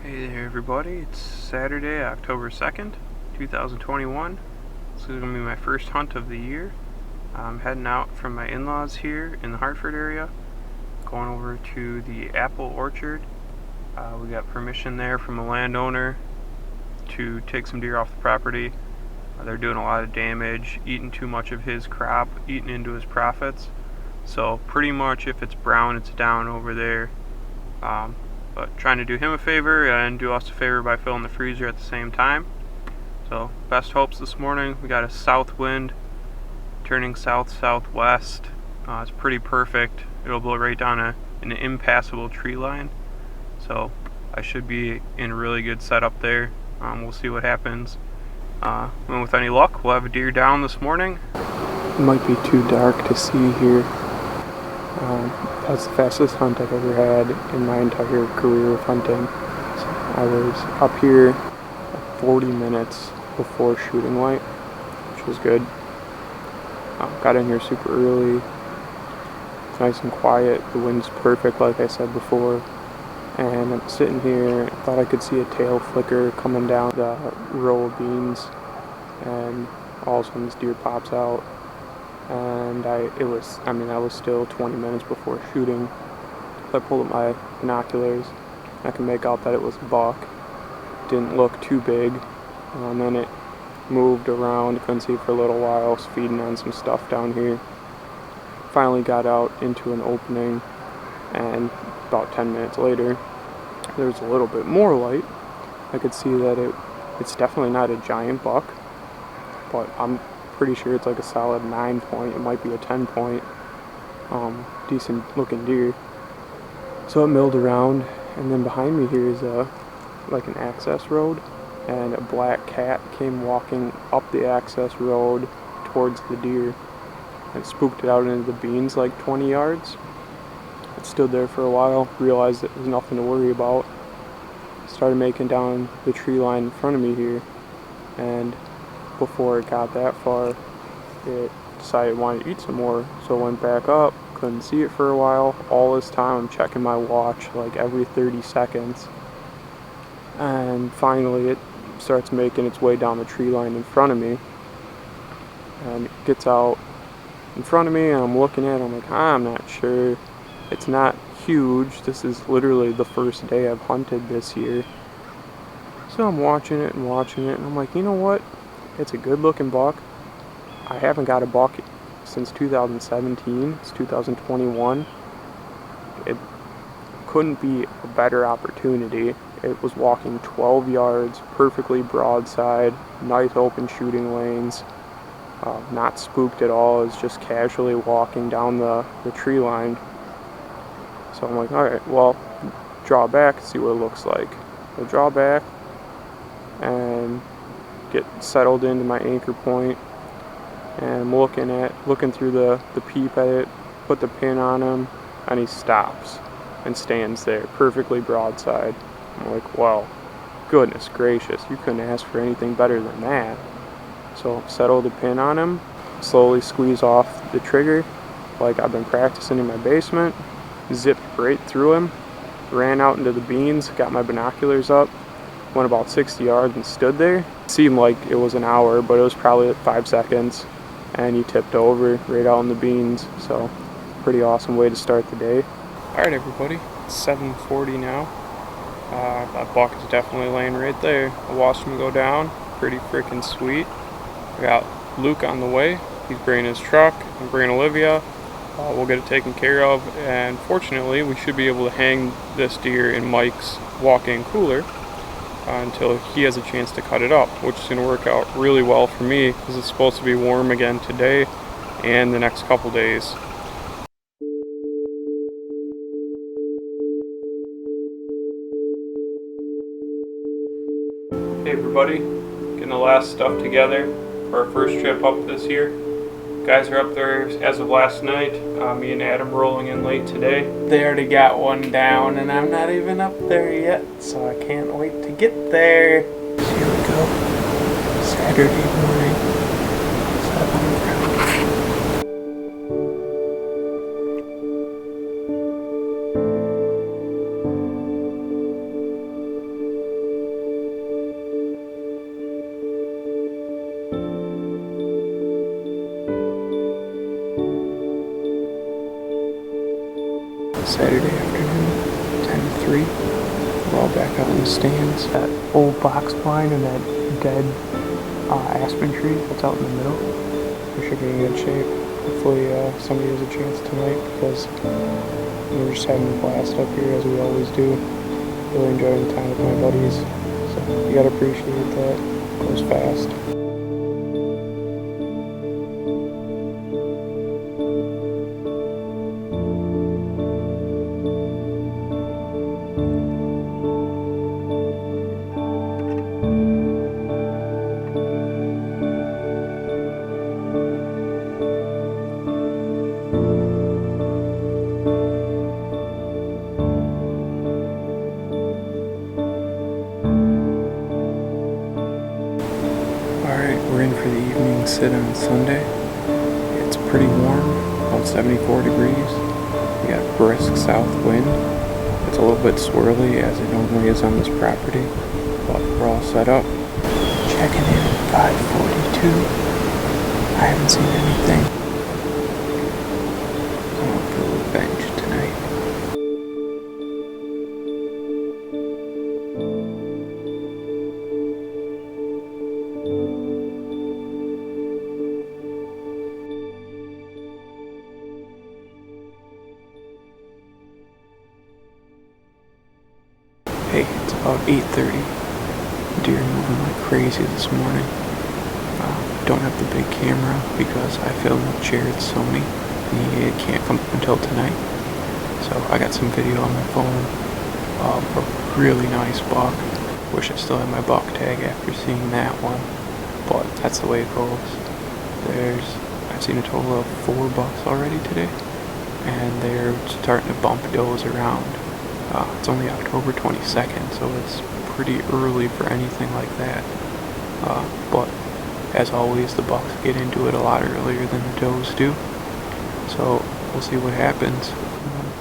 Hey there everybody, it's Saturday, October 2nd, 2021. This is going to be my first hunt of the year. I'm heading out from my in-laws here in the Hartford area, going over to the apple orchard. We got permission there from a landowner to take some deer off the property. They're doing a lot of damage, eating too much of his crop, eating into his profits. So pretty much if it's brown, it's down over there. But trying to do him a favor and do us a favor by filling the freezer at the same time. So best hopes this morning. We got a south wind turning south-southwest. It's pretty perfect. It'll blow right down an impassable tree line. So I should be in a really good setup there. We'll see what happens. And with any luck, we'll have a deer down this morning. It might be too dark to see here. That's the fastest hunt I've ever had in my entire career of hunting. So I was up here 40 minutes before shooting light, which was good. Got in here super early. It's nice and quiet. The wind's perfect, like I said before. And I'm sitting here, I thought I could see a tail flicker coming down the row of beans, and all of a sudden this deer pops out. And I was still 20 minutes before shooting. I pulled up my binoculars. I can make out that it was a buck. Didn't look too big. And then it moved around. Couldn't see it for a little while. Was feeding on some stuff down here. Finally got out into an opening, and about 10 minutes later, there was a little bit more light. I could see that it's definitely not a giant buck, but I'm pretty sure it's like a solid 9 point. It might be a 10 point. Decent looking deer. So it milled around, and then behind me here is like an access road, and a black cat came walking up the access road towards the deer and spooked it out into the beans like 20 yards. It stood there for a while, realized that there was nothing to worry about. Started making down the tree line in front of me here, and before it got that far, it decided it wanted to eat some more, so it went back up. Couldn't see it for a while. All this time I'm checking my watch like every 30 seconds, and finally it starts making its way down the tree line in front of me, and it gets out in front of me, and I'm looking at it. I'm like, I'm not sure. It's not huge. This is literally the first day I've hunted this year. So I'm watching it, and I'm like, you know what? It's a good looking buck. I haven't got a buck since 2017. It's 2021. It couldn't be a better opportunity. It was walking 12 yards, perfectly broadside, nice open shooting lanes, not spooked at all. It's just casually walking down the tree line. So I'm like, alright, well, draw back, see what it looks like. I draw back and get settled into my anchor point, and I'm looking through the peep at it, put the pin on him, and he stops and stands there, perfectly broadside. I'm like, well, goodness gracious, you couldn't ask for anything better than that. So settle the pin on him, slowly squeeze off the trigger like I've been practicing in my basement, zipped right through him, ran out into the beans, got my binoculars up, went about 60 yards and stood there. It seemed like it was an hour, but it was probably 5 seconds, and he tipped over right out in the beans. So pretty awesome way to start the day. Alright everybody, it's 7:40 now. That buck is definitely laying right there. I watched him go down. Pretty freaking sweet. I got Luke on the way. He's bringing his truck. I'm bringing Olivia. We'll get it taken care of, and fortunately we should be able to hang this deer in Mike's walk-in cooler until he has a chance to cut it up, which is going to work out really well for me because it's supposed to be warm again today and the next couple days. Hey everybody, getting the last stuff together for our first trip up this year. Guys are up there as of last night. Me and Adam rolling in late today. They already got one down, and I'm not even up there yet, so I can't wait to get there. Here we go. Saturday morning. 7 o'clock. Saturday afternoon, 10 to 3. We're all back out in the stands. That old box blind and that dead aspen tree that's out in the middle. We should be in good shape. Hopefully somebody has a chance tonight because we're just having a blast up here as we always do. Really enjoying the time with my buddies. So you gotta appreciate that. It goes fast. Alright, we're in for the evening sit on Sunday. It's pretty warm, about 74 degrees. We got a brisk south wind. It's a little bit swirly as it normally is on this property, but we're all set up. Checking in at 5:42. I haven't seen anything. I'm up for revenge tonight. Hey, it's about 8:30. Deer moving like crazy this morning. Don't have the big camera because I filmed with Jared Sony and he can't come until tonight. So I got some video on my phone of a really nice buck. Wish I still had my buck tag after seeing that one, but that's the way it goes. I've seen a total of 4 bucks already today, and they're starting to bump does around. It's only October 22nd, so it's pretty early for anything like that. But as always, the bucks get into it a lot earlier than the does do. So we'll see what happens.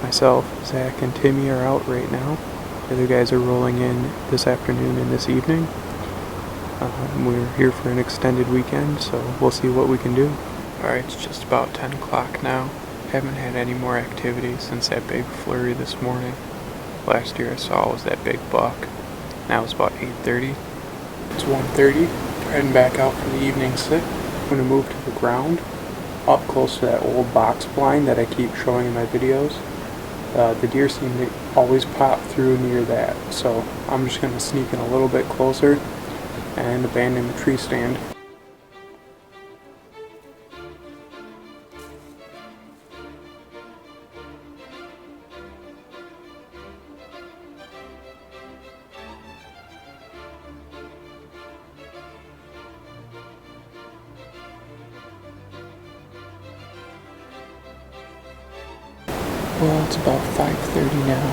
Myself, Zach, and Timmy are out right now. The other guys are rolling in this afternoon and this evening. We're here for an extended weekend, so we'll see what we can do. Alright, it's just about 10 o'clock now. Haven't had any more activity since that big flurry this morning. Last year I saw was that big buck. Now it's about 8:30. It's 1:30. We're heading back out for the evening sit. I'm going to move to the ground, up close to that old box blind that I keep showing in my videos. The deer seem to always pop through near that, so I'm just going to sneak in a little bit closer and abandon the tree stand. Well, it's about 5:30 now.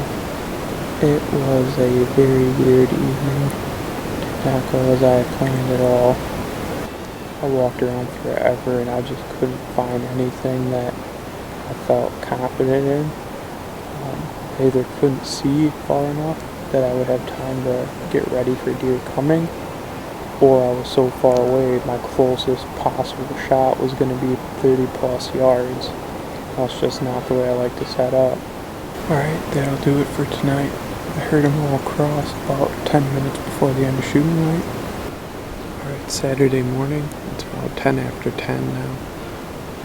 It was a very weird evening. Did not go as I had planned at all. I walked around forever and I just couldn't find anything that I felt confident in. I either couldn't see far enough that I would have time to get ready for deer coming, or I was so far away my closest possible shot was going to be 30 plus yards. That's just not the way I like to set up. Alright, that'll do it for tonight. I heard them all cross about 10 minutes before the end of shooting light. Alright, Saturday morning. It's about 10 after 10 now.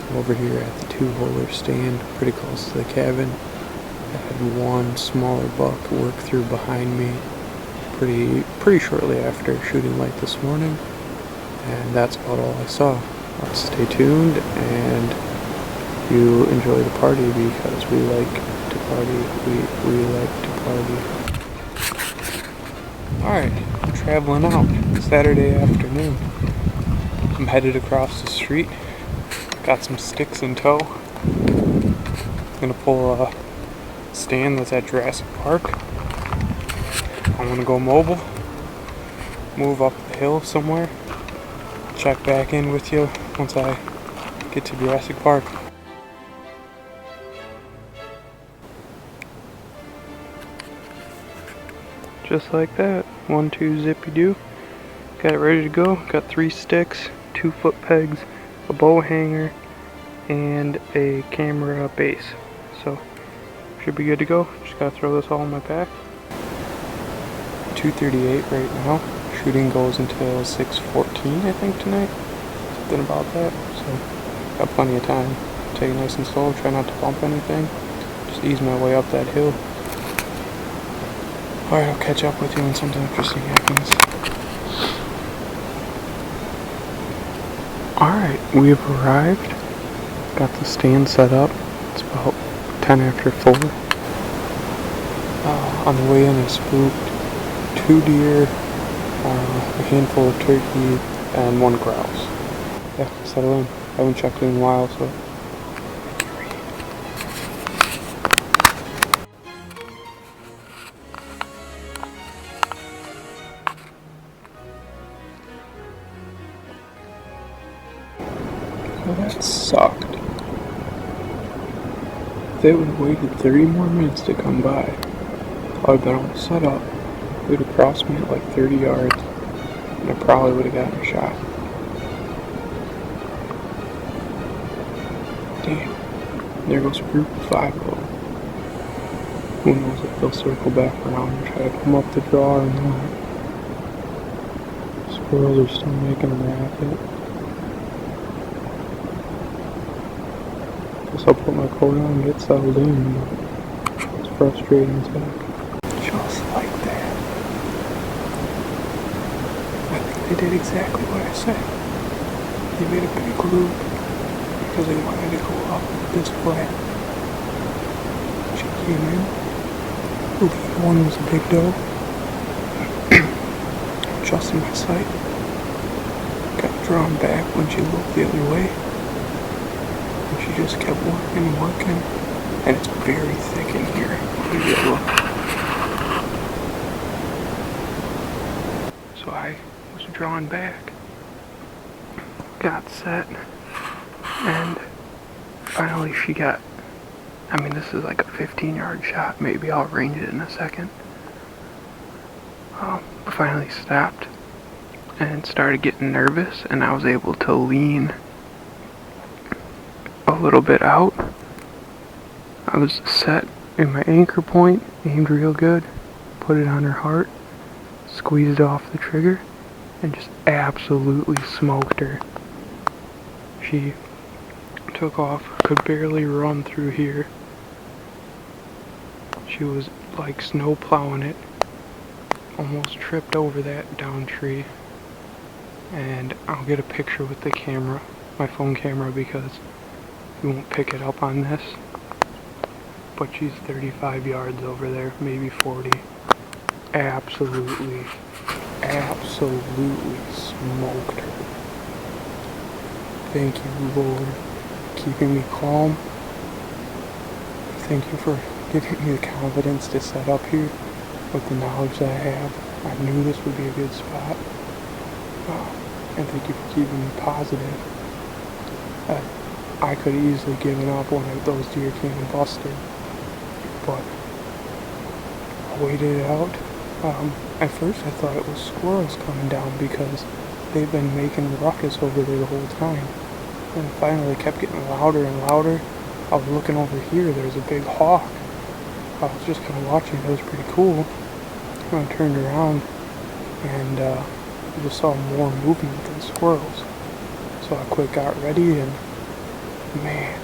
I'm over here at the 2-holer stand, pretty close to the cabin. I had one smaller buck work through behind me pretty shortly after shooting light this morning. And that's about all I saw. Stay tuned and you enjoy the party because we like to party. We like to party. Alright, I'm traveling out Saturday afternoon. I'm headed across the street. Got some sticks in tow. I'm gonna pull a stand that's at Jurassic Park. I'm gonna go mobile, move up the hill somewhere, check back in with you once I get to Jurassic Park. Just like that, 1-2 zippy doo. Got it ready to go. Got 3 sticks, 2 foot pegs, a bow hanger, and a camera base. So should be good to go. Just gotta throw this all in my pack. 2:38 right now. Shooting goes until 6:14, I think, tonight. Something about that. So, got plenty of time. Take it nice and slow. Try not to bump anything. Just ease my way up that hill. Alright, I'll catch up with you when something interesting happens. Alright, we've arrived. Got the stand set up. It's about 10 after 4. On the way in, I spooked 2 deer, a handful of turkey, and 1 grouse. Yeah, settle in. I haven't checked in a while, so. Well, that sucked. If they would have waited 30 more minutes to come by, I would have been all set up. They would have crossed me at like 30 yards, and I probably would have gotten a shot. Damn. There goes group 5 of them. Who knows if they'll circle back around and try to come up the draw or not. Squirrels are still making a racket. Guess I'll put my coat on and get settled in. It's frustrating as heck. Just like that. I think they did exactly what I said. They made a big loop because they wanted to go up this flat. She came in. The lead one was a big doe. Just in my sight. Got drawn back when she looked the other way. And she just kept working and working. And it's very thick in here. Give you a look. So I was drawn back. Got set. And finally she got, I mean, this is like a 15-yard shot. Maybe I'll range it in a second. Finally stopped and started getting nervous, and I was able to lean a little bit out. I was set in my anchor point, aimed real good, put it on her heart, squeezed off the trigger, and just absolutely smoked her. She took off, could barely run through here. She was like snow plowing it. Almost tripped over that down tree. And I'll get a picture with the camera, my phone camera, because you won't pick it up on this. But she's 35 yards over there, maybe 40. Absolutely smoked her. Thank you, Lord, for keeping me calm. Thank you for giving me the confidence to set up here with the knowledge that I have. I knew this would be a good spot. And thank you for keeping me positive. I could have easily given up when those deer came and busted, but I waited it out. At first I thought it was squirrels coming down because they've been making a ruckus over there the whole time. And finally it kept getting louder and louder. I was looking over here, there's a big hawk. I was just kind of watching, it was pretty cool. I turned around and I just saw more movement than squirrels. So I quick got ready, and man,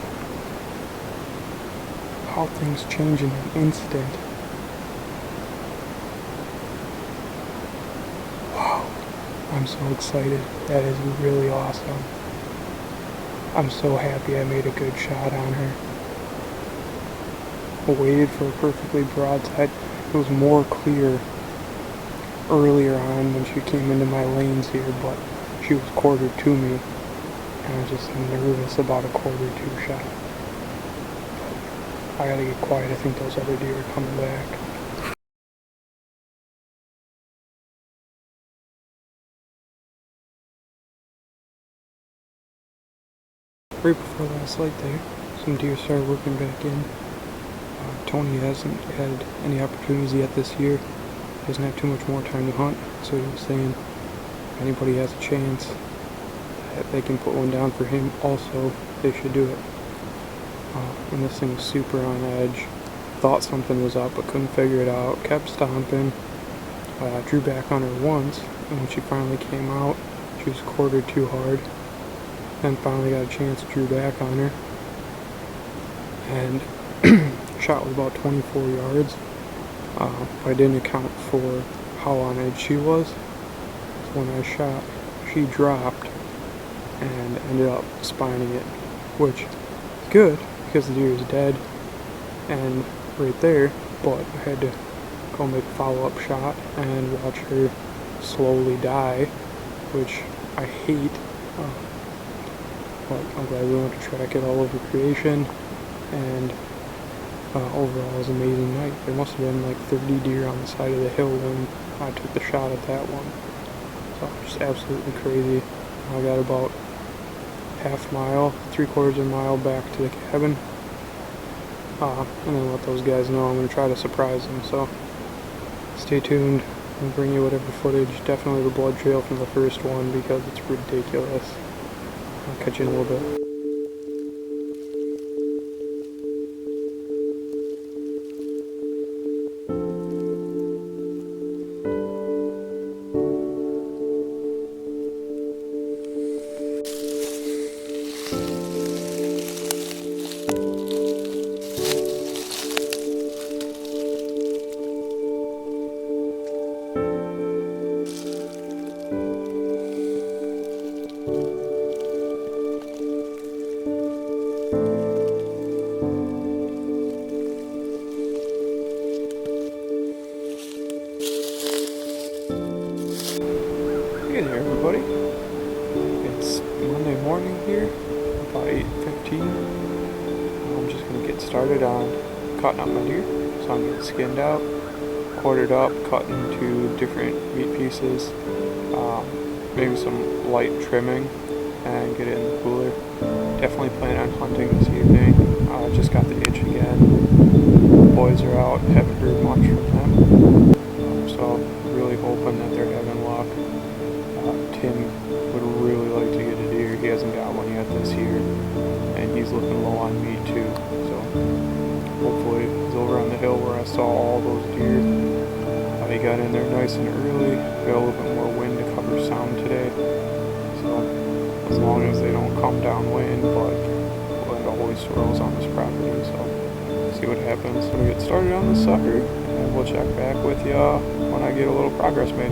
how things change in an instant. Wow, I'm so excited. That is really awesome. I'm so happy I made a good shot on her. I waited for a perfectly broadside. It was more clear earlier on when she came into my lanes here, but she was quartered to me, and I was just nervous about a quarter 2 shot. But I gotta get quiet. I think those other deer are coming back. Right before last light there, some deer started working back in. Tony hasn't had any opportunities yet this year. He doesn't have too much more time to hunt, so he was saying if anybody has a chance that they can put one down for him also, they should do it. And this thing was super on edge. thought something was up but couldn't figure it out. Kept stomping. Drew back on her once, and when she finally came out, she was quartered too hard. Then finally got a chance, drew back on her, and shot was about 24 yards. I didn't account for how on edge she was. So when I shot, she dropped and ended up spining it, which is good because the deer is dead and right there, but I had to go make a follow-up shot and watch her slowly die, which I hate, but I'm glad we went to track it all over creation, and overall it was an amazing night. There must have been like 30 deer on the side of the hill when I took the shot at that one. So just absolutely crazy. I got about half mile, 3/4 of a mile back to the cabin, and then let those guys know I'm going to try to surprise them. So stay tuned. I'll bring you whatever footage. Definitely the blood trail from the first one because it's ridiculous. I'll catch you in a little bit. Hey there everybody, it's Monday morning here, about 8:15. I'm just going to get started on cutting up my deer. So I'm getting skinned out, quartered up, cut into different meat pieces, maybe some light trimming, and get it in the cooler. Definitely plan on hunting this evening. Just got the itch again. The boys are out, haven't heard much from them. So really hoping that they're having luck. Tim would really like to get a deer. He hasn't got one yet this year, and he's looking low on meat too. So hopefully he's over on the hill where I saw all those deer. He got in there nice and early. Got a little bit more wind to cover sound today. So as long as they don't come downwind, but it always swirls on this property. So see what happens when we get started on this sucker, and we'll check back with you when I get a little progress made.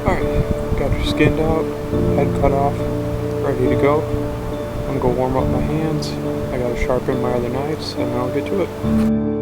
Alright, got her skinned out, head cut off, ready to go. I'm gonna go warm up my hands. I gotta sharpen my other knives, and then I'll get to it.